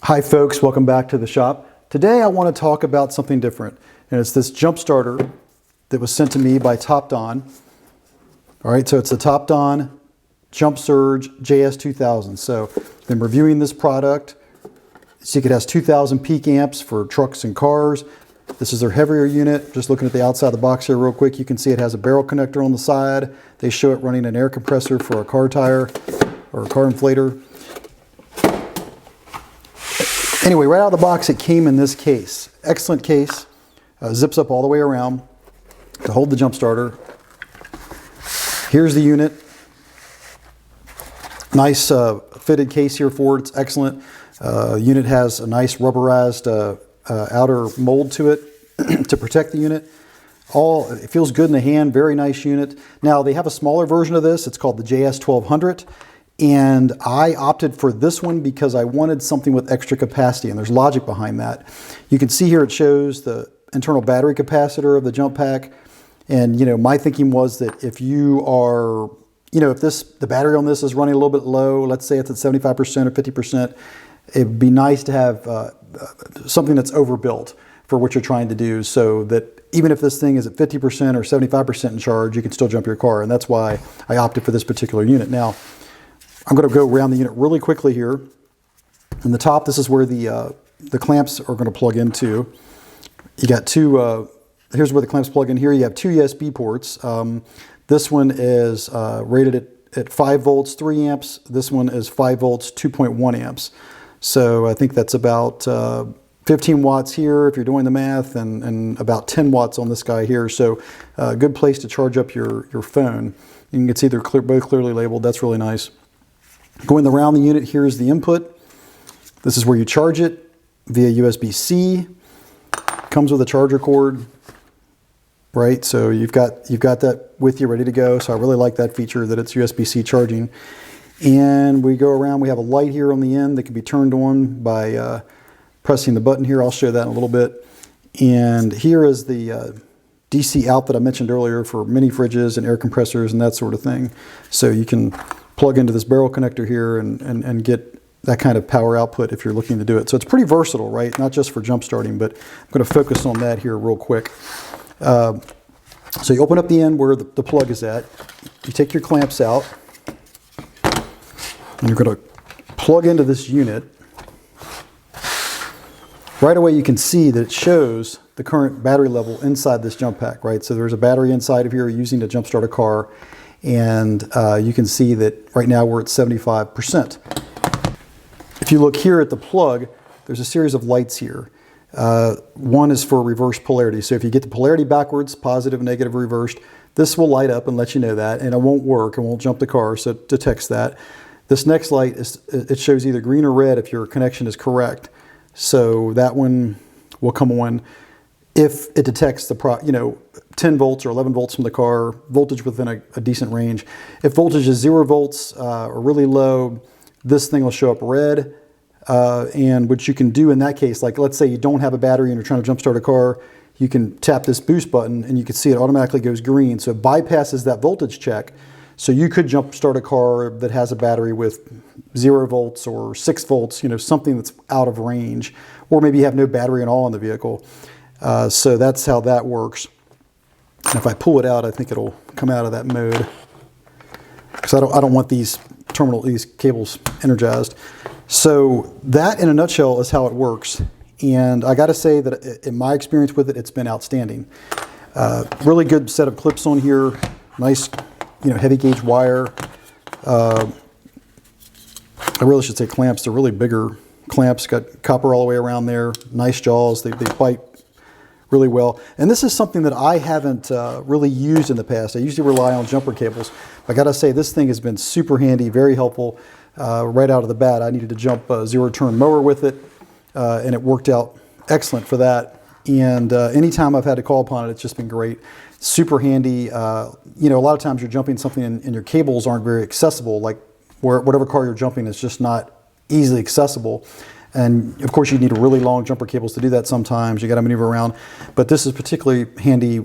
Hi folks, welcome back to the shop. Today I want to talk about something different, and it's this jump starter that was sent to me by TopDon. All right, so it's the TopDon Jump Surge JS2000. So I've been reviewing this product. See, it has 2000 peak amps for trucks and cars. This is their heavier unit. Just looking at the outside of the box here real quick, you can see it has a barrel connector on the side. They show it running an air compressor for a car tire or a car inflator. Anyway, right out of the box, it came in this case. Excellent case. Zips up all the way around to hold the jump starter. Here's the unit. Nice fitted case here for it. It's excellent. Unit has a nice rubberized outer mold to it to protect the unit. It feels good in the hand. Very nice unit. Now, they have a smaller version of this. It's called the JS2000. And I opted for this one because I wanted something with extra capacity, and there's logic behind that. You can see here it shows the internal battery capacitor of the jump pack. And my thinking was that if you are, if the battery on this is running a little bit low, let's say it's at 75% or 50%, it'd be nice to have something that's overbuilt for what you're trying to do, so that even if this thing is at 50% or 75% in charge, you can still jump your car. And that's why I opted for this particular unit. Now, I'm going to go around the unit really quickly here. In the top, this is where the clamps are going to plug into. You got two, here's where the clamps plug in here. You have two USB ports. This one is rated at 5 volts, 3 amps. This one is 5 volts, 2.1 amps. So I think that's about 15 watts here if you're doing the math, and about 10 watts on this guy here. So a good place to charge up your phone. You can see they're both clearly labeled. That's really nice. Going around the unit, here's the input. This is where you charge it via USB-C. Comes with a charger cord, right? So you've got that with you ready to go. So I really like that feature that it's USB-C charging. And we go around, we have a light here on the end that can be turned on by pressing the button here. I'll show that in a little bit. And here is the DC out that I mentioned earlier for mini fridges and air compressors and that sort of thing. So you can plug into this barrel connector here and get that kind of power output if you're looking to do it. So it's pretty versatile, right? Not just for jump starting, but I'm going to focus on that here real quick. So you open up the end where the plug is at. You take your clamps out, and you're going to plug into this unit. Right away you can see that it shows the current battery level inside this jump pack, right? So there's a battery inside of here using to jump start a car. And you can see that right now we're at 75%. If you look here at the plug, there's a series of lights here. One is for reverse polarity. So if you get the polarity backwards, positive, negative, reversed, this will light up and let you know that, and it won't work, it won't jump the car, so it detects that. This next light, it shows either green or red if your connection is correct. So that one will come on if it detects the 10 volts or 11 volts from the car, voltage within a decent range. If voltage is 0 volts or really low, this thing will show up red. And what you can do in that case, like let's say you don't have a battery and you're trying to jump start a car, you can tap this boost button and you can see it automatically goes green. So it bypasses that voltage check. So you could jump start a car that has a battery with 0 volts or 6 volts, something that's out of range, or maybe you have no battery at all in the vehicle. So that's how that works. And if I pull it out, I think it'll come out of that mode, because I don't want these cables energized. So that, in a nutshell, is how it works. And I got to say that in my experience with it, it's been outstanding. Really good set of clips on here. Nice, heavy gauge wire. I really should say clamps. They're really bigger clamps. Got copper all the way around there. Nice jaws. They bite really well. And this is something that I haven't really used in the past. I usually rely on jumper cables. I gotta say, this thing has been super handy, very helpful right out of the bat. I needed to jump a zero-turn mower with it, and it worked out excellent for that. And anytime I've had to call upon it, it's just been great. Super handy. A lot of times you're jumping something and your cables aren't very accessible, like whatever car you're jumping is just not easily accessible. And of course you need really long jumper cables to do that sometimes. You got to maneuver around. But this is particularly handy,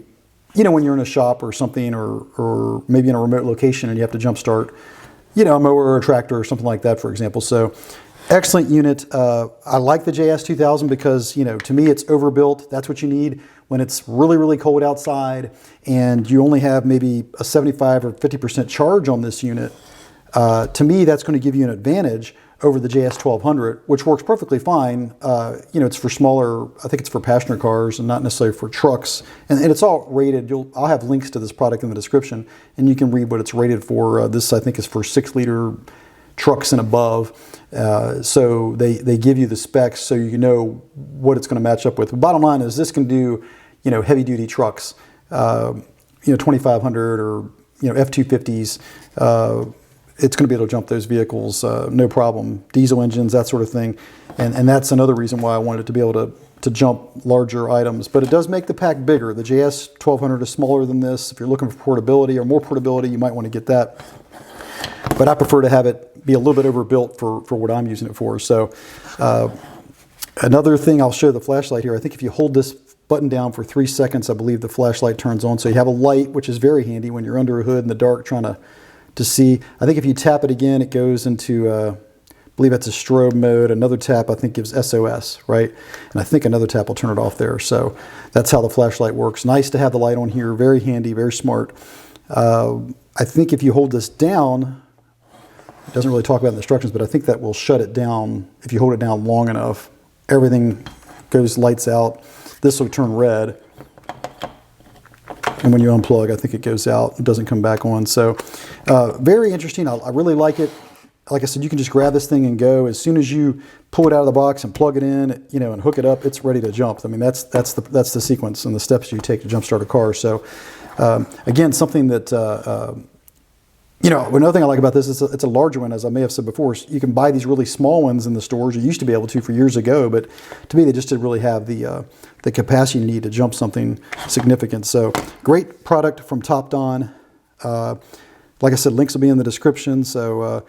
when you're in a shop or something, or maybe in a remote location and you have to jump start, a mower or a tractor or something like that, for example. So Excellent unit. I like the JS2000 because, you know, to me it's overbuilt. That's what you need when it's really, really cold outside and you only have maybe a 75 or 50% charge on this unit. To me, that's going to give you an advantage over the JS1200, which works perfectly fine. You know, it's for smaller, I think it's for passenger cars and not necessarily for trucks. And it's all rated. I'll have links to this product in the description, and you can read what it's rated for. This, I think, is for 6-liter trucks and above. So they give you the specs so you know what it's going to match up with. The bottom line is this can do, you know, heavy-duty trucks, you know, 2500 or, you know, F250s. It's going to be able to jump those vehicles, no problem. Diesel engines, that sort of thing. And that's another reason why I wanted it to be able to jump larger items. But it does make the pack bigger. The JS1200 is smaller than this. If you're looking for portability or more portability, you might want to get that. But I prefer to have it be a little bit overbuilt for what I'm using it for. So another thing, I'll show the flashlight here. I think if you hold this button down for 3 seconds, I believe the flashlight turns on. So you have a light, which is very handy when you're under a hood in the dark trying to see. I think if you tap it again, it goes into, I believe that's a strobe mode. Another tap, I think, gives SOS, right? And I think another tap will turn it off there. So that's how the flashlight works. Nice to have the light on here. Very handy, very smart. I think if you hold this down, it doesn't really talk about the instructions, but I think that will shut it down if you hold it down long enough. Everything goes, lights out. This will turn red. And when you unplug, I think it goes out. It doesn't come back on. So very interesting. I really like it. Like I said, you can just grab this thing and go. As soon as you pull it out of the box and plug it in, you know, and hook it up, it's ready to jump. I mean, that's the sequence and the steps you take to jump start a car. So again, something that you know, another thing I like about this is it's a larger one, as I may have said before. You can buy these really small ones in the stores. You used to be able to for years ago, but to me, they just didn't really have the capacity you need to jump something significant. So great product from TopDon. Like I said, links will be in the description. So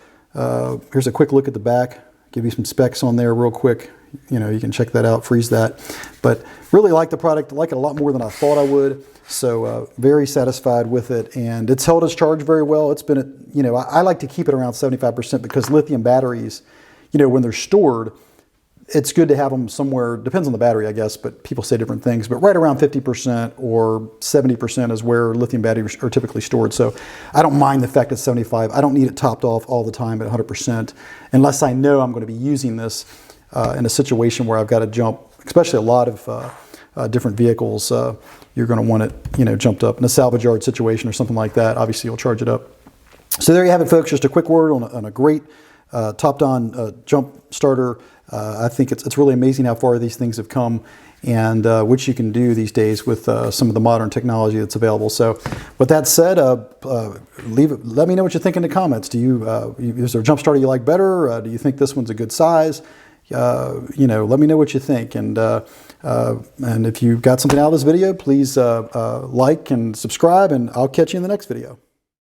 here's a quick look at the back. Give you some specs on there real quick. You know, you can check that out, freeze that. But really like the product. I like it a lot more than I thought I would. So very satisfied with it, and it's held its charge very well. It's been, you know, I like to keep it around 75% because lithium batteries, you know, when they're stored, it's good to have them somewhere, depends on the battery, I guess, but people say different things, but right around 50% or 70% is where lithium batteries are typically stored. So I don't mind the fact it's 75. I don't need it topped off all the time at 100% unless I know I'm going to be using this in a situation where I've got to jump, especially a lot of different vehicles. You're going to want it, you know, jumped up in a salvage yard situation or something like that. Obviously, you'll charge it up. So there you have it, folks. Just a quick word on a great TopDon jump starter. I think it's really amazing how far these things have come, and which you can do these days with some of the modern technology that's available. So with that said, let me know what you think in the comments. Is there a jump starter you like better? Do you think this one's a good size? You know, let me know what you think, and if you got something out of this video, please like and subscribe, and I'll catch you in the next video.